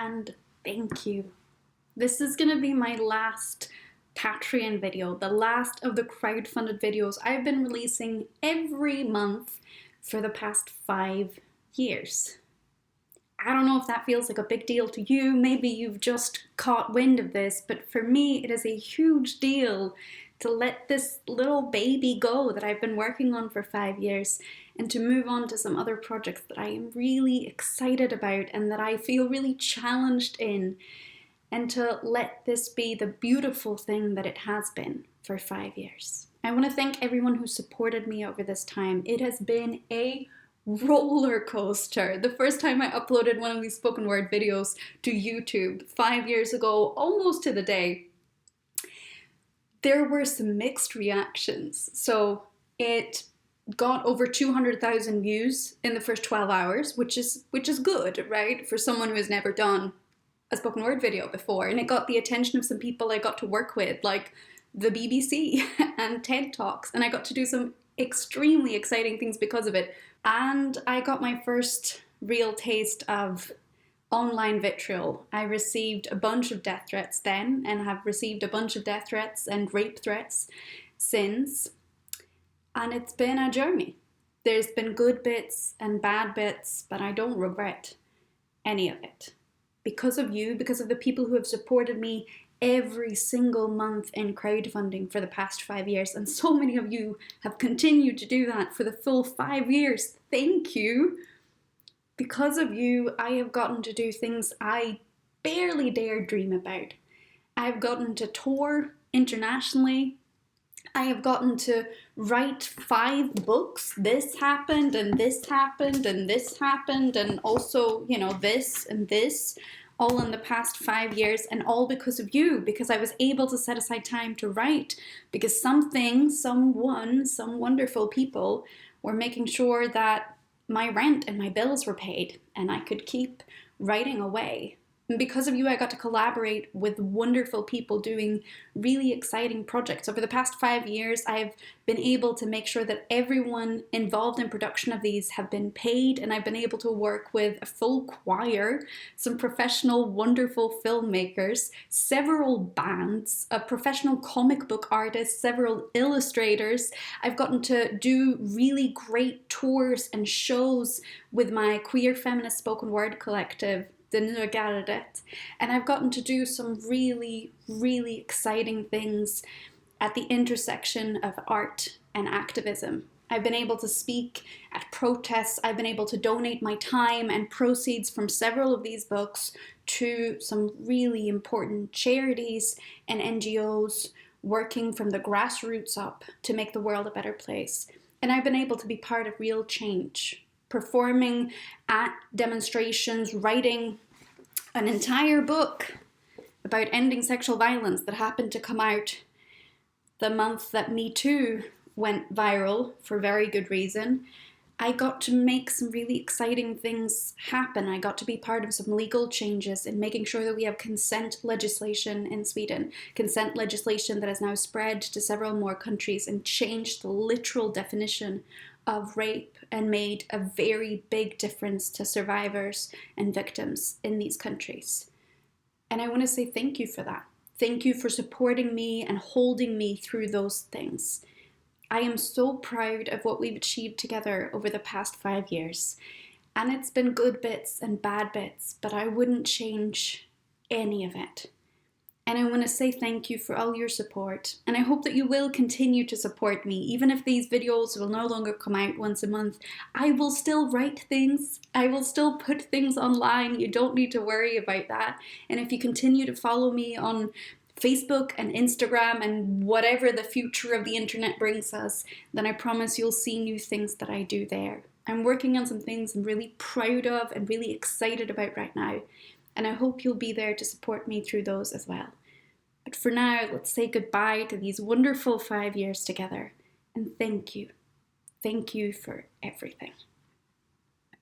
and thank you. This is gonna be my last Patreon video, the last of the crowdfunded videos I've been releasing every month for the past 5 years. I don't know if that feels like a big deal to you, maybe you've just caught wind of this, but for me it is a huge deal to let this little baby go that I've been working on for 5 years and to move on to some other projects that I am really excited about and that I feel really challenged in, and to let this be the beautiful thing that it has been for 5 years. I want to thank everyone who supported me over this time. It has been a roller coaster. The first time I uploaded one of these spoken word videos to YouTube 5 years ago, almost to the day, there were some mixed reactions. So it got over 200,000 views in the first 12 hours, which is good, right? For someone who has never done a spoken word video before. And it got the attention of some people I got to work with, like the BBC and TED Talks. And I got to do some extremely exciting things because of it. And I got my first real taste of online vitriol. I received a bunch of death threats then, and have received a bunch of death threats and rape threats since. And it's been a journey. There's been good bits and bad bits, but I don't regret any of it. Because of you, because of the people who have supported me every single month in crowdfunding for the past 5 years, and so many of you have continued to do that for the full 5 years. Thank you. Because of you, I have gotten to do things I barely dare dream about. I've gotten to tour internationally. I have gotten to write 5 books. This happened, and this happened, and this happened, and also, this and this, all in the past 5 years, and all because of you, because I was able to set aside time to write, because some wonderful people were making sure that my rent and my bills were paid and I could keep writing away. And because of you, I got to collaborate with wonderful people doing really exciting projects. Over the past 5 years, I've been able to make sure that everyone involved in production of these have been paid, and I've been able to work with a full choir, some professional, wonderful filmmakers, several bands, a professional comic book artist, several illustrators. I've gotten to do really great tours and shows with my queer feminist spoken word collective, and I've gotten to do some really, really exciting things at the intersection of art and activism. I've been able to speak at protests. I've been able to donate my time and proceeds from several of these books to some really important charities and NGOs working from the grassroots up to make the world a better place. And I've been able to be part of real change, performing at demonstrations, writing an entire book about ending sexual violence that happened to come out the month that Me Too went viral for very good reason. I got to make some really exciting things happen. I got to be part of some legal changes in making sure that we have consent legislation in Sweden. Consent legislation that has now spread to several more countries and changed the literal definition of rape and made a very big difference to survivors and victims in these countries. And I want to say thank you for that. Thank you for supporting me and holding me through those things. I am so proud of what we've achieved together over the past 5 years. And it's been good bits and bad bits, but I wouldn't change any of it. And I want to say thank you for all your support. And I hope that you will continue to support me. Even if these videos will no longer come out once a month, I will still write things. I will still put things online. You don't need to worry about that. And if you continue to follow me on Facebook and Instagram and whatever the future of the internet brings us, then I promise you'll see new things that I do there. I'm working on some things I'm really proud of and really excited about right now. And I hope you'll be there to support me through those as well. But for now, let's say goodbye to these wonderful 5 years together. And thank you. Thank you for everything.